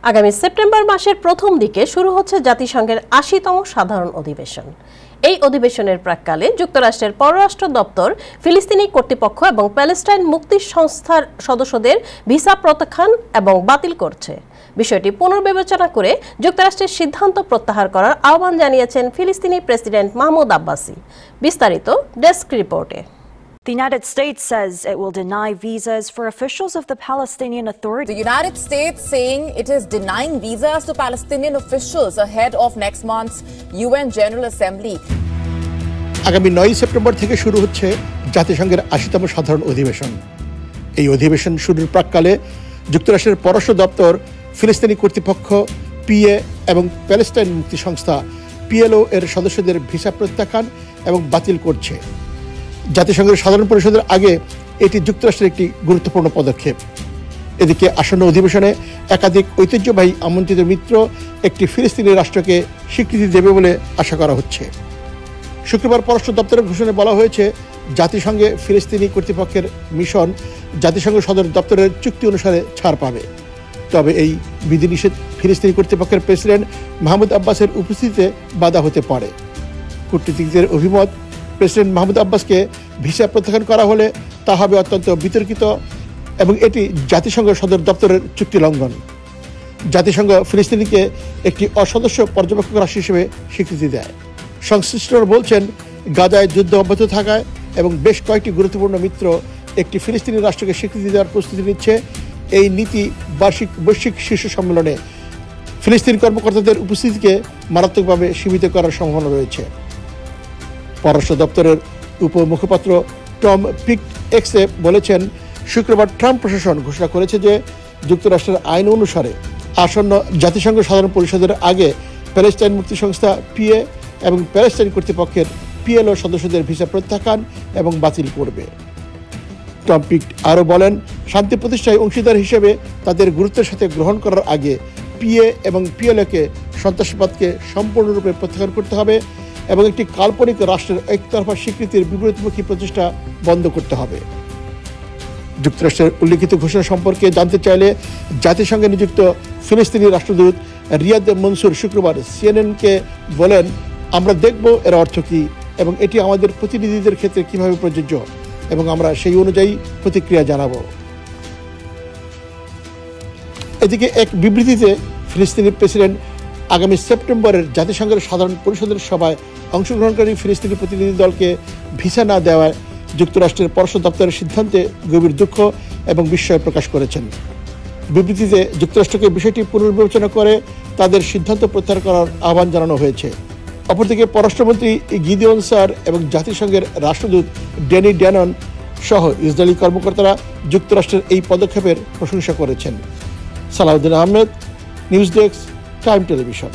আগামী সেপ্টেম্বর মাসের প্রথম দিকে শুরু হচ্ছে জাতিসংঘের ৮০তম সাধারণ অধিবেশন। এই অধিবেশনের প্রাক্কালে যুক্তরাষ্ট্রের পররাষ্ট্র দপ্তর ফিলিস্তিনি কর্তৃপক্ষ এবং প্যালেস্টাইন মুক্তি সংস্থার সদস্যদের ভিসা প্রত্যাখ্যান এবং বাতিল করছে। বিষয়টি পুনর্বিবেচনা করে যুক্তরাষ্ট্রের সিদ্ধান্ত প্রত্যাহার করার আহ্বান জানিয়েছেন ফিলিস্তিনি প্রেসিডেন্ট মাহমুদ আব্বাসি। বিস্তারিত ডেস্ক রিপোর্টে। The United States says it will deny visas for officials of the Palestinian Authority. The United States saying it is denying visas to Palestinian officials ahead of next month's UN General Assembly. আগামী ৯ September থেকে শুরু হচ্ছে জাতিসংঘের ৮০তম সাধারণ অধিবেশন। এই অধিবেশন শুরুর প্রাক্কালে যুক্তরাষ্ট্রের পররাষ্ট্র দপ্তর ফিলিস্তিনি কর্তৃপক্ষ পিএ এবং প্যালেস্টাইন মুক্তি সংস্থা পিএলও এর সদস্যদের ভিসা প্রত্যাখ্যান এবং বাতিল করছে। জাতিসংঘের সাধারণ পরিষদের আগে এটি যুক্তরাষ্ট্রের একটি গুরুত্বপূর্ণ পদক্ষেপ। এদিকে আসন্ন অধিবেশনে একাধিক ঐতিহ্যবাহী আমন্ত্রিত মিত্র একটি ফিলিস্তিনি রাষ্ট্রকে স্বীকৃতি দেবে বলে আশা করা হচ্ছে। শুক্রবার পররাষ্ট্র দপ্তরের ঘোষণায় বলা হয়েছে, জাতিসংঘে ফিলিস্তিনি কর্তৃপক্ষের মিশন জাতিসংঘ সদর দপ্তরের চুক্তি অনুসারে ছাড় পাবে। তবে এই বিধিনিষেধ ফিলিস্তিনি কর্তৃপক্ষের প্রেসিডেন্ট মাহমুদ আব্বাসের উপস্থিতিতে বাধা হতে পারে। কূটনীতিকদের অভিমত, প্রেসিডেন্ট মাহমুদ আব্বাসকে ভিসা প্রত্যাখ্যান করা হলে তা হবে অত্যন্ত বিতর্কিত এবং এটি জাতিসংঘ সদর দপ্তরের চুক্তি লঙ্ঘন। জাতিসংঘ ফিলিস্তিনিকে একটি অসদস্য পর্যবেক্ষক রাষ্ট্র হিসেবে স্বীকৃতি দেয়। সংশ্লিষ্টরা বলছেন, গাজায় যুদ্ধ অব্যাহত থাকায় এবং বেশ কয়েকটি গুরুত্বপূর্ণ মিত্র একটি ফিলিস্তিনি রাষ্ট্রকে স্বীকৃতি দেওয়ার প্রস্তুতি নিচ্ছে। এই নীতি বৈশ্বিক শীর্ষ সম্মেলনে ফিলিস্তিনি কর্মকর্তাদের উপস্থিতিকে মারাত্মকভাবে সীমিত করার সম্ভাবনা রয়েছে। পররাষ্ট্র দপ্তরের উপমুখপাত্র টম পিকএক্সে বলেছেন, শুক্রবার ট্রাম্প প্রশাসন ঘোষণা করেছে যে যুক্তরাষ্ট্রের আইন অনুসারে আসন্ন জাতিসংঘ সাধারণ পরিষদের আগে প্যালেস্টাইন মুক্তি সংস্থা পিএ এবং প্যালেস্টাইন কর্তৃপক্ষের পিএলও সদস্যদের ভিসা প্রত্যাখ্যান এবং বাতিল করবে। টম পিক আরও বলেন, শান্তি প্রতিষ্ঠায় অংশীদার হিসেবে তাদের গুরুত্বের সাথে গ্রহণ করার আগে পিএ এবং পিএলওকে সন্ত্রাসবাদকে সম্পূর্ণরূপে প্রত্যাখ্যান করতে হবে এবং একটি কাল্পনিক রাষ্ট্রের একতরফা স্বীকৃতির বিপরীতমুখী প্রচেষ্টা বন্ধ করতে হবে। যুক্তরাষ্ট্রের উল্লিখিত ঘোষণা সম্পর্কে জানতে চাইলে জাতিসংঘে নিযুক্ত ফিলিস্তিনি রাষ্ট্রদূত রিয়াদ মনসুর শুক্রবার সিএনএনকে বলেন, আমরা দেখব এর অর্থ কী এবং এটি আমাদের প্রতিনিধিদের ক্ষেত্রে কীভাবে প্রযোজ্য এবং আমরা সেই অনুযায়ী প্রতিক্রিয়া জানাব। এদিকে এক বিবৃতিতে ফিলিস্তিনি প্রেসিডেন্ট আগামী সেপ্টেম্বরের জাতিসংঘের সাধারণ পরিষদের সভায় অংশগ্রহণকারী ফিলিস্তিনি প্রতিনিধি দলকে ভিসা না দেওয়ায় যুক্তরাষ্ট্রের পররাষ্ট্র দপ্তরের সিদ্ধান্তে গভীর দুঃখ এবং বিস্ময় প্রকাশ করেছেন। বিবৃতিতে যুক্তরাষ্ট্রকে বিষয়টি পুনর্বিবেচনা করে তাদের সিদ্ধান্ত প্রত্যাহার করার আহ্বান জানানো হয়েছে। অপরদিকে পররাষ্ট্রমন্ত্রী গিদিওন স্যার এবং জাতিসংঘের রাষ্ট্রদূত ড্যানি ড্যানন সহ ইসরায়েলি কর্মকর্তারা যুক্তরাষ্ট্রের এই পদক্ষেপের প্রশংসা করেছেন। Salauddin Ahmed, news desk, Time television.